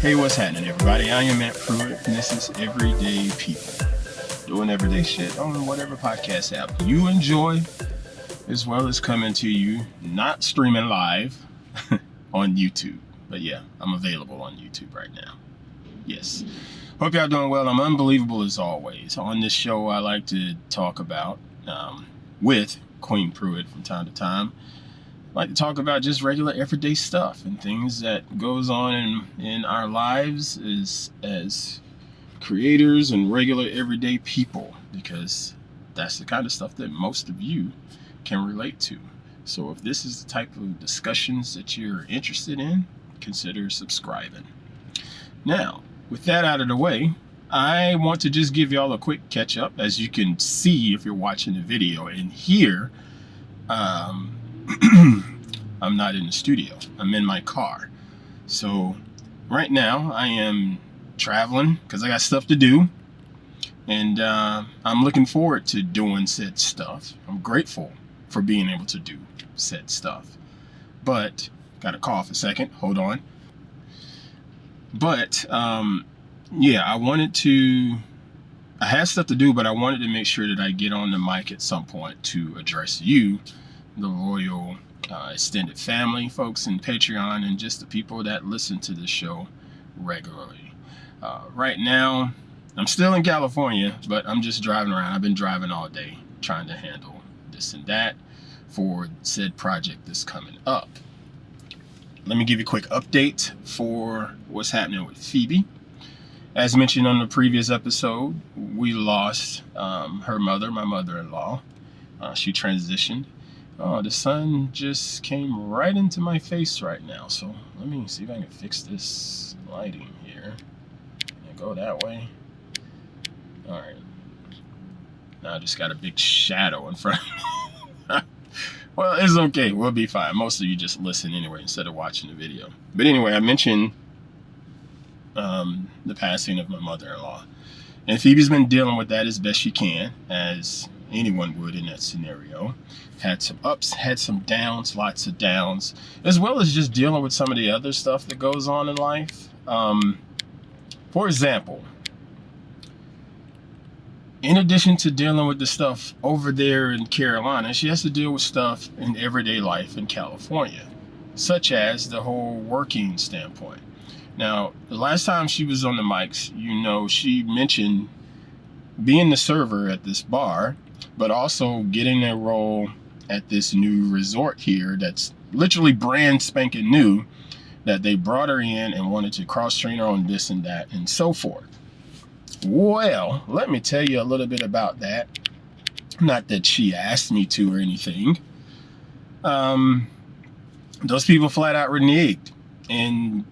Hey, what's happening, everybody? I am Pruitt, and this is Everyday People, doing everyday shit on whatever podcast app you enjoy, as well as coming to you, not streaming live on YouTube. But yeah, I'm available on YouTube right now. Yes. Hope y'all doing well. I'm unbelievable as always. On this show, I like to talk about, with Queen Pruitt from time to time, like to talk about just regular everyday stuff and things that goes on in our lives as creators and regular everyday people, because that's the kind of stuff that most of you can relate to. So if this is the type of discussions that you're interested in, consider subscribing. Now, with that out of the way, I want to just give y'all a quick catch up. As you can see if you're watching the video and hear, I'm not in the studio. I'm in my car. So right now I am traveling because I got stuff to do. And I'm looking forward to doing said stuff. I'm grateful for being able to do said stuff. But, gotta cough a second, hold on. But, yeah, I had stuff to do, but I wanted to make sure that I get on the mic at some point to address you, the loyal extended family, folks in Patreon, and just the people that listen to the show regularly. Right now, I'm still in California, but I'm just driving around. I've been driving all day trying to handle this and that for said project that's coming up. Let me give you a quick update for what's happening with Phoebe. As mentioned on the previous episode, we lost her mother, my mother-in-law. She transitioned. Oh, the sun just came right into my face right now. So let me see if I can fix this lighting here and go that way. All right. Now I just got a big shadow in front of me. Well, it's okay. We'll be fine. Most of you just listen anyway instead of watching the video. But anyway, I mentioned the passing of my mother-in-law. And Phoebe's been dealing with that as best she can, as anyone would in that scenario. Had some ups, had some downs, lots of downs, as well as just dealing with some of the other stuff that goes on in life. For example, in addition to dealing with the stuff over there in Carolina, she has to deal with stuff in everyday life in California, such as the whole working standpoint. Now, the last time she was on the mics, she mentioned being the server at this bar, but also getting a role at this new resort here that's literally brand spanking new, that they brought her in and wanted to cross-train her on this and that and so forth. Well, let me tell you a little bit about that. Not that she asked me to or anything. Those people flat out reneged. And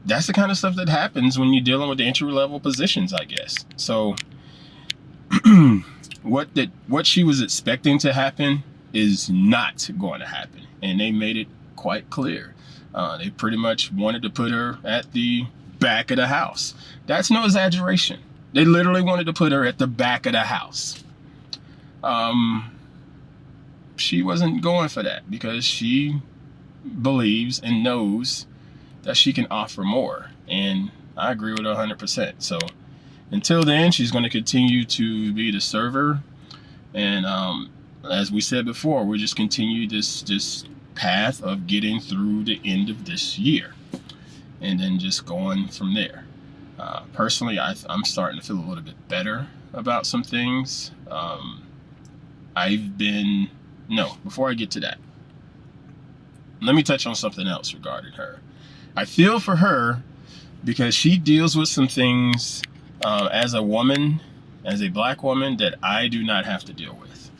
that's the kind of stuff that happens when you're dealing with the entry-level positions, I guess. So what she was expecting to happen is not going to happen. And they made it quite clear. They pretty much wanted to put her at the back of the house. That's no exaggeration. They literally wanted to put her at the back of the house. She wasn't going for that because she believes and knows that she can offer more. And I agree with her 100%. So until then, she's going to continue to be the server. And as we said before, we just continue this path of getting through the end of this year. And then just going from there. Personally, I'm starting to feel a little bit better about some things. Before I get to that, let me touch on something else regarding her. I feel for her because she deals with some things as a woman, as a black woman, that I do not have to deal with.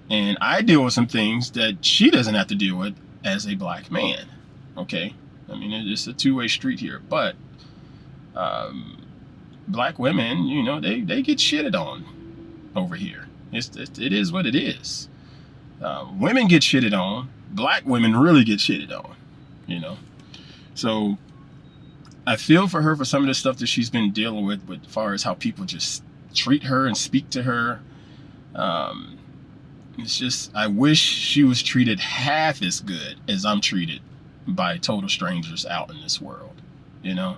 And I deal with some things that she doesn't have to deal with as a black man. Okay? I mean, it's a two-way street here, but black women, they get shitted on over here. It is what it is. Women get shitted on. Black women really get shitted on, So I feel for her for some of the stuff that she's been dealing with as far as how people just treat her and speak to her. It's just, I wish she was treated half as good as I'm treated by total strangers out in this world. you know.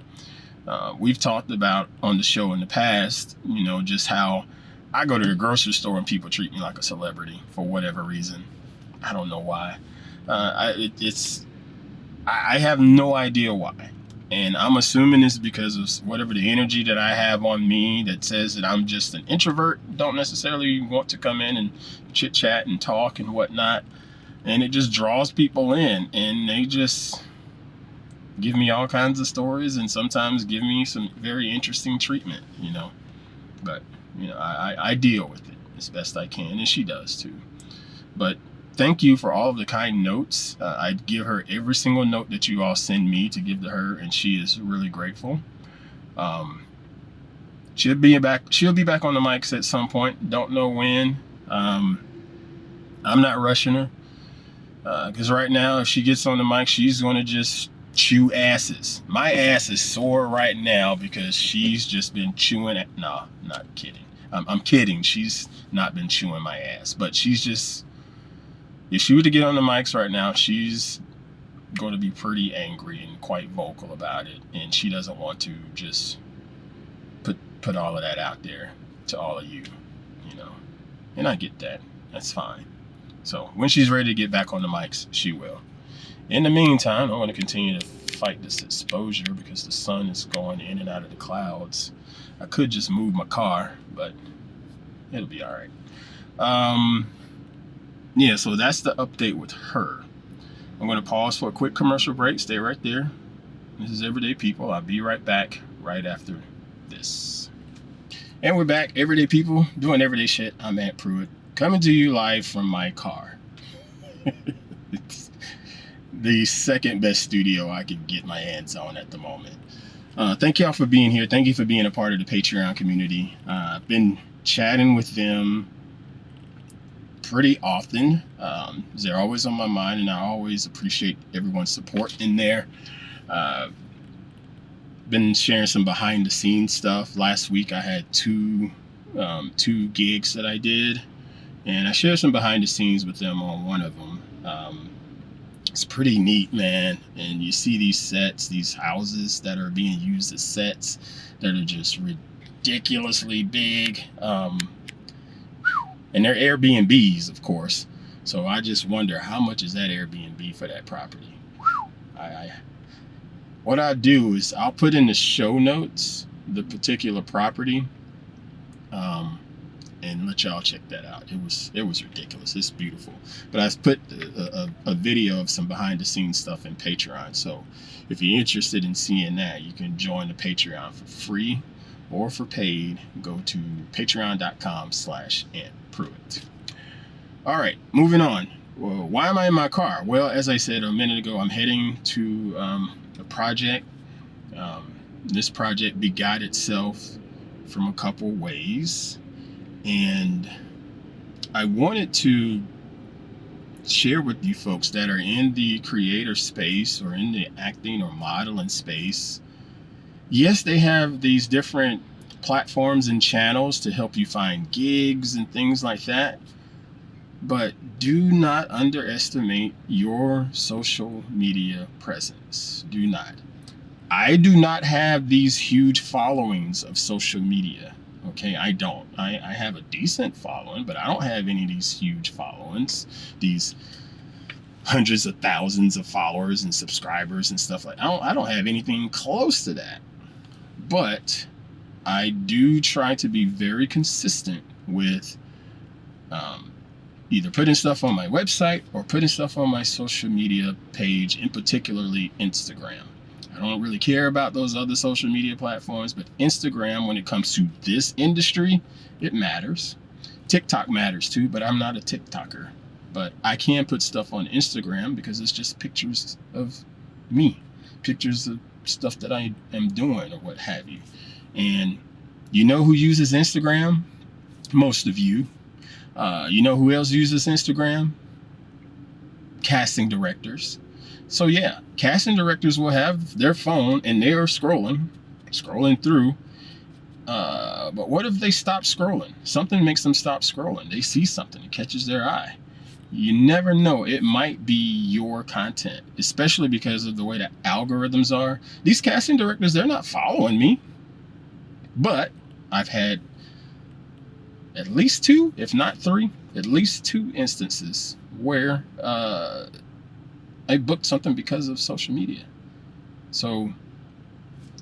We've talked about on the show in the past, you know, just how I go to the grocery store and people treat me like a celebrity for whatever reason. I don't know why. I have no idea why. And I'm assuming it's because of whatever the energy that I have on me that says that I'm just an introvert, don't necessarily want to come in and chit chat and talk and whatnot. And it just draws people in, and they just give me all kinds of stories and sometimes give me some very interesting treatment, you know. But, you know, I deal with it as best I can, and she does too. But thank you for all of the kind notes. I give her every single note that you all send me to give to her, and she is really grateful. She'll be back on the mics at some point. Don't know when. I'm not rushing her, because right now, if she gets on the mic, she's going to just chew asses. My ass is sore right now because she's just been chewing it. No, not kidding. I'm kidding. She's not been chewing my ass, but she's just, if she were to get on the mics right now, she's going to be pretty angry and quite vocal about it, and she doesn't want to just put all of that out there to all of you, you know. And I get that. That's fine. So when she's ready to get back on the mics, she will. In the meantime, I'm going to continue to fight this exposure because the sun is going in and out of the clouds. I could just move my car, but it'll be all right. Yeah, so that's the update with her. I'm going to pause for a quick commercial break. Stay right there. This is Everyday People. I'll be right back right after this. And we're back. Everyday People doing everyday shit. I'm at Pruitt, coming to you live from my car. It's the second best studio I could get my hands on at the moment. Thank y'all for being here. Thank you for being a part of the Patreon community. I've been chatting with them pretty often. They're always on my mind, and I always appreciate everyone's support in there. Been sharing some behind the scenes stuff. Last week I had two gigs that I did, and I shared some behind the scenes with them on one of them. It's pretty neat, man. And you see these sets, these houses that are being used as sets that are just ridiculously big. And they're Airbnbs, of course. So I just wonder, how much is that Airbnb for that property? What I do is I'll put in the show notes the particular property, and let y'all check that out. It was ridiculous. It's beautiful. But I put a video of some behind the scenes stuff in Patreon. So if you're interested in seeing that, you can join the Patreon for free or for paid. Go to patreon.com/AntPruitt. All right, moving on. Well, why am I in my car? Well, as I said a minute ago, I'm heading to a project. This project begot itself from a couple ways, and I wanted to share with you folks that are in the creator space or in the acting or modeling space. Yes, they have these different platforms and channels to help you find gigs and things like that, but do not underestimate your social media presence. Do not. I do not have these huge followings of social media. Okay, I don't. I have a decent following, but I don't have any of these huge followings, these hundreds of thousands of followers and subscribers and stuff like that. I don't have anything close to that. But I do try to be very consistent with either putting stuff on my website or putting stuff on my social media page, and particularly Instagram. I don't really care about those other social media platforms, but Instagram, when it comes to this industry, it matters. TikTok matters too, but I'm not a TikToker. But I can put stuff on Instagram because it's just pictures of me, pictures of stuff that I am doing or what have you. And you know who uses Instagram? Most of you. You know who else uses Instagram? Casting directors. So yeah, casting directors will have their phone and they are scrolling through. But what if they stop scrolling? Something makes them stop scrolling. They see something, it catches their eye. You never know. It might be your content, especially because of the way the algorithms are. These casting directors, they're not following me. But I've had at least two, if not three, at least two instances where I booked something because of social media. So,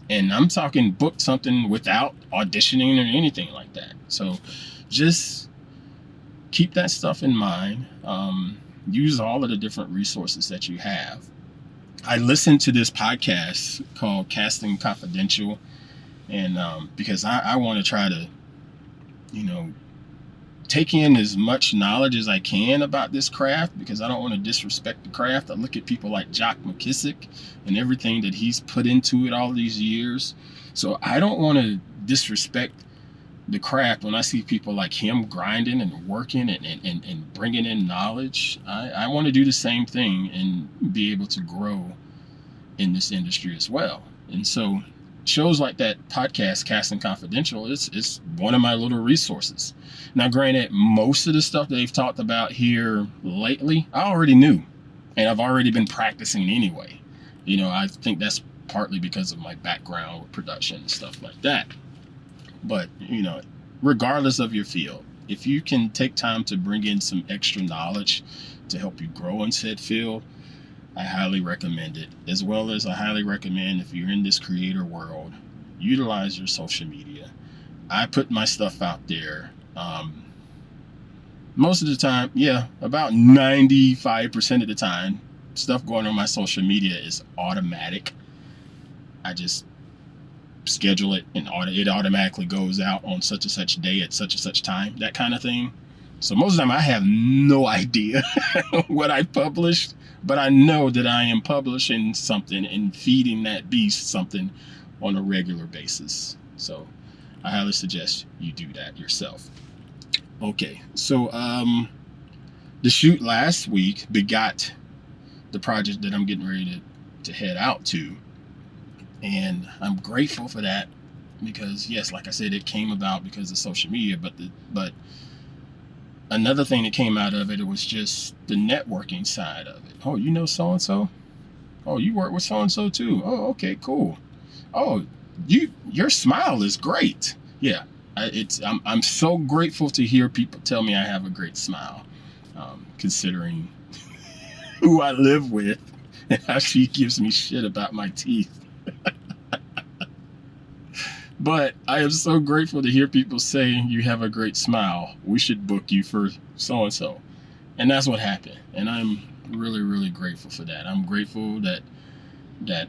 and I'm talking booked something without auditioning or anything like that. So just keep that stuff in mind. Use all of the different resources that you have. I listened to this podcast called Casting Confidential, and because I want to try to, take in as much knowledge as I can about this craft, because I don't want to disrespect the craft. I look at people like Jock McKissick and everything that he's put into it all these years. So I don't want to disrespect the craft when I see people like him grinding and working and bringing in knowledge. I want to do the same thing and be able to grow in this industry as well. And so shows like that podcast, Casting Confidential, it's one of my little resources. Now, granted, most of the stuff they've talked about here lately, I already knew, and I've already been practicing anyway. I think that's partly because of my background with production and stuff like that. But, regardless of your field, if you can take time to bring in some extra knowledge to help you grow in said field, I highly recommend it. As well as I highly recommend, if you're in this creator world, utilize your social media. I put my stuff out there. Most of the time, about 95% of the time, stuff going on my social media is automatic. I just schedule it and it automatically goes out on such and such day at such and such time, that kind of thing. So most of the time I have no idea what I published, but I know that I am publishing something and feeding that beast something on a regular basis. So I highly suggest you do that yourself. Okay, so the shoot last week begot the project that I'm getting ready to head out to. And I'm grateful for that because, yes, like I said, it came about because of social media. But another thing that came out of it was just the networking side of it. Oh, you know so-and-so? Oh, you work with so-and-so too? Oh, okay, cool. Oh, your smile is great. Yeah, I'm so grateful to hear people tell me I have a great smile, considering who I live with and how she gives me shit about my teeth. But I am so grateful to hear people say you have a great smile. We should book you for so-and-so. And that's what happened. And I'm really, really grateful for that. I'm grateful that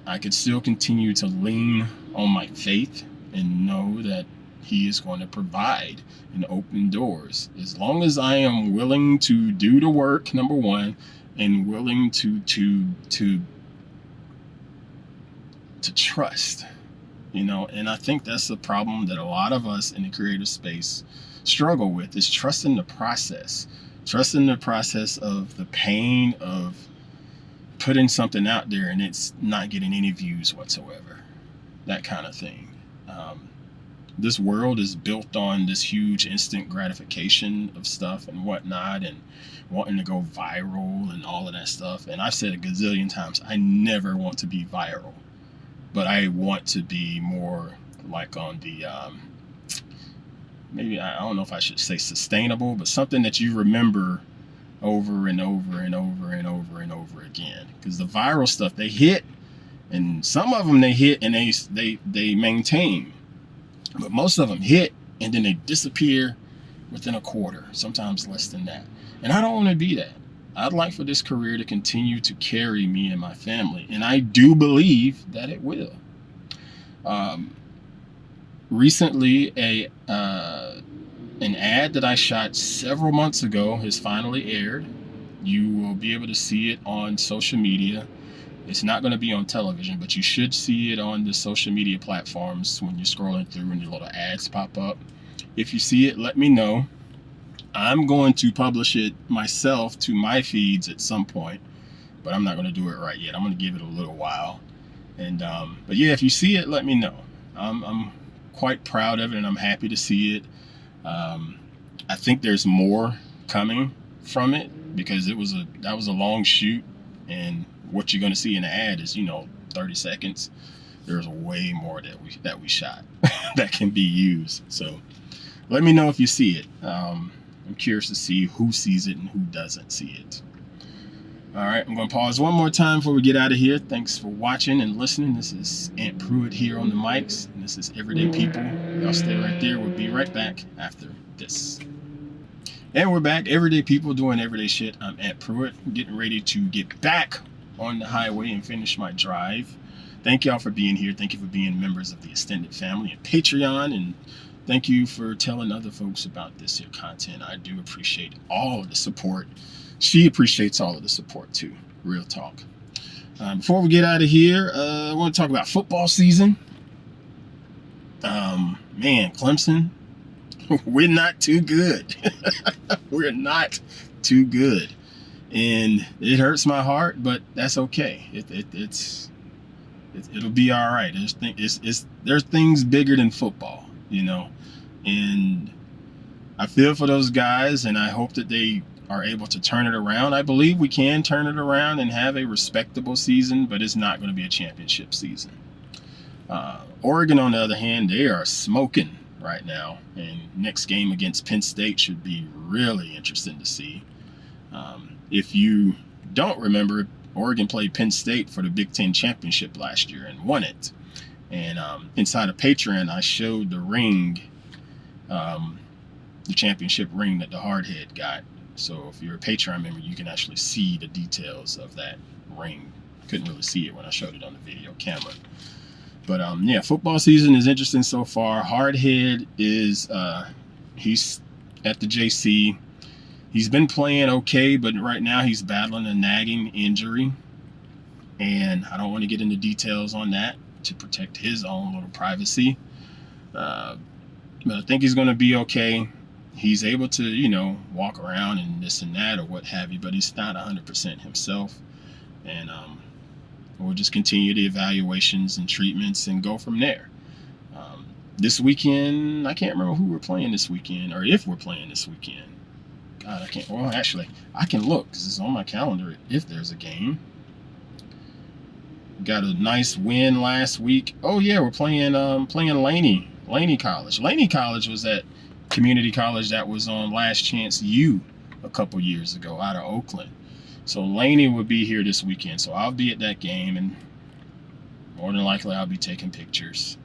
I could still continue to lean on my faith and know that he is going to provide and open doors. As long as I am willing to do the work, number one, and willing to trust. And I think that's the problem that a lot of us in the creative space struggle with, is trusting the process of the pain of putting something out there and it's not getting any views whatsoever, that kind of thing. This world is built on this huge instant gratification of stuff and whatnot, and wanting to go viral and all of that stuff. And I've said a gazillion times, I never want to be viral. But I want to be more like on the, maybe, I don't know if I should say sustainable, but something that you remember over and over and over and over and over again. Because the viral stuff, they hit, and some of them they hit and they maintain. But most of them hit and then they disappear within a quarter, sometimes less than that. And I don't want to be that. I'd like for this career to continue to carry me and my family, and I do believe that it will. Recently, an ad that I shot several months ago has finally aired. You will be able to see it on social media. It's not going to be on television, but you should see it on the social media platforms when you're scrolling through and your little ads pop up. If you see it, let me know. I'm going to publish it myself to my feeds at some point, but I'm not going to do it right yet. I'm going to give it a little while. And but yeah, if you see it, let me know. I'm quite proud of it, and I'm happy to see it. I think there's more coming from it because that was a long shoot, and what you're going to see in the ad is 30 seconds. There's way more that we shot that can be used. So let me know if you see it. I'm curious to see who sees it and who doesn't see it. All right, I'm going to pause one more time before we get out of here. Thanks for watching and listening. This is Aunt Pruitt here on the mics, and this is Everyday People. Y'all stay right there. We'll be right back after this. And we're back. Everyday People doing everyday shit. I'm Aunt Pruitt, getting ready to get back on the highway and finish my drive. Thank y'all for being here. Thank you for being members of the extended family and Patreon, and thank you for telling other folks about this here content. I do appreciate all of the support. She appreciates all of the support too. Real talk. Before we get out of here, I want to talk about football season. Man, Clemson, we're not too good. We're not too good, and it hurts my heart, but that's okay. It'll be all right. There's things bigger than football, and I feel for those guys, and I hope that they are able to turn it around. I believe we can turn it around and have a respectable season, but it's not going to be a championship season. Oregon, on the other hand, they are smoking right now, and next game against Penn State should be really interesting to see. If you don't remember, Oregon played Penn State for the Big Ten championship last year and won it. And inside of Patreon, I showed the ring, the championship ring that the hardhead got. So if you're a Patreon member, you can actually see the details of that ring. Couldn't really see it when I showed it on the video camera. But yeah, football season is interesting so far. Hardhead is he's at the JC. He's been playing okay, but right now he's battling a nagging injury, and I don't want to get into details on that to protect his own little privacy. But I think he's going to be okay. He's able to, walk around and this and that or what have you, but he's not 100% himself. And we'll just continue the evaluations and treatments and go from there. This weekend, I can't remember who we're playing this weekend or if we're playing this weekend. God, I can't. Well, actually, I can look because it's on my calendar if there's a game. Got a nice win last week. Oh yeah, we're playing Laney College. Laney College was that community college that was on Last Chance U a couple years ago out of Oakland. So Laney will be here this weekend. So I'll be at that game, and more than likely I'll be taking pictures.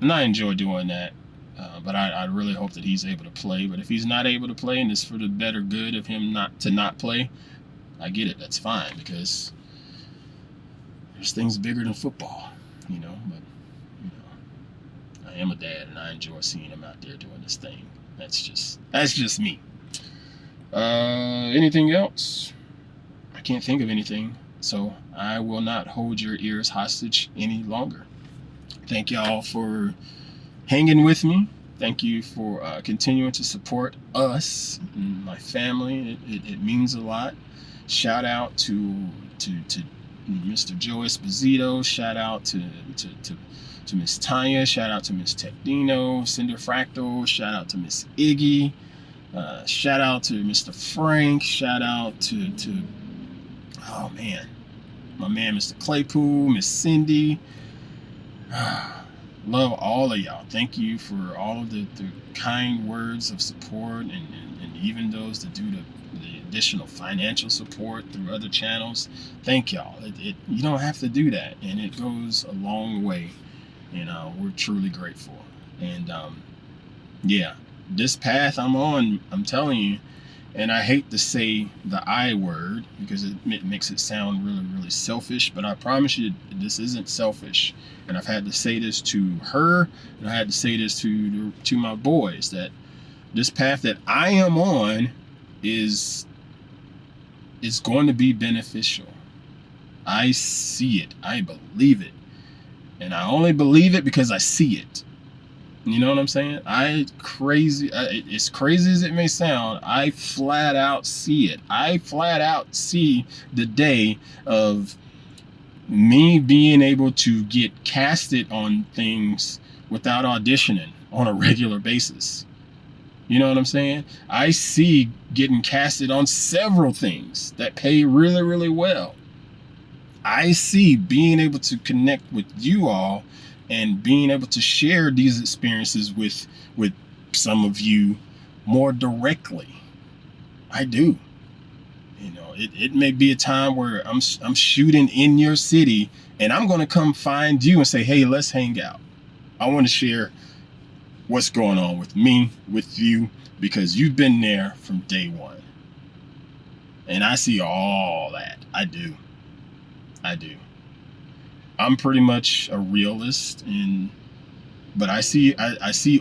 And I enjoy doing that. But I really hope that he's able to play. But if he's not able to play and it's for the better good of him not play, I get it. That's fine, because there's things bigger than football, But I am a dad, and I enjoy seeing him out there doing this thing. That's just me. Anything else? I can't think of anything, so I will not hold your ears hostage any longer. Thank y'all for hanging with me. Thank you for continuing to support us and my family. It means a lot. Shout out to Mr. Joe Esposito. Shout out to Miss Tanya. Shout out to Miss Tecdino, Cinder Fractal. Shout out to Miss Iggy. Shout out to Mr. Frank. Shout out to oh man, my man Mr. Claypool, Miss Cindy. Love all of y'all. Thank you for all of the kind words of support, and even those that do the additional financial support through other channels. Thank y'all. You don't have to do that, and it goes a long way, and we're truly grateful. And yeah, this path I'm on, I'm telling you, and I hate to say the I word because it makes it sound really, really selfish, but I promise you this isn't selfish. And I've had to say this to her, and I had to say this to my boys, that this path that I am on is going to be beneficial. I see it. I believe it. And I only believe it because I see it. You know what I'm saying? As crazy as it may sound, I flat out see it. I flat out see the day of me being able to get casted on things without auditioning on a regular basis. You know what I'm saying? I see getting casted on several things that pay really, really well. I see being able to connect with you all and being able to share these experiences with some of you more directly. I do. You know, it may be a time where I'm shooting in your city and I'm going to come find you and say, hey, let's hang out. I want to share what's going on with me, with you, because you've been there from day one. And I see all that. I do. I'm pretty much a realist, but I see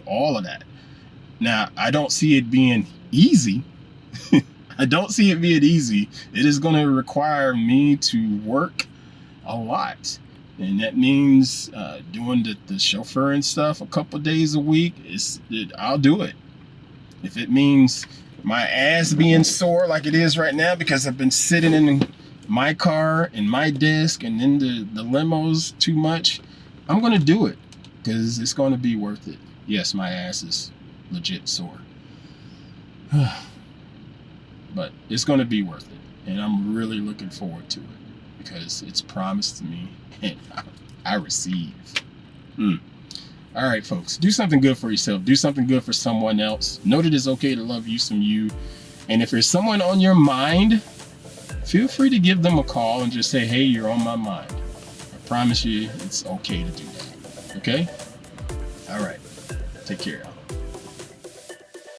all of that. Now, I don't see it being easy. I don't see it being easy. It is going to require me to work a lot. And that means doing the chauffeuring stuff a couple days a week. I'll do it. If it means my ass being sore like it is right now because I've been sitting in my car and my desk and in the limos too much, I'm going to do it because it's going to be worth it. Yes, my ass is legit sore. But it's going to be worth it. And I'm really looking forward to it because it's promised to me and I receive. All right, folks, do something good for yourself. Do something good for someone else. Know that it's okay to love you some you. And if there's someone on your mind, feel free to give them a call and just say, hey, you're on my mind. I promise you it's okay to do that. Okay? All right. Take care, y'all.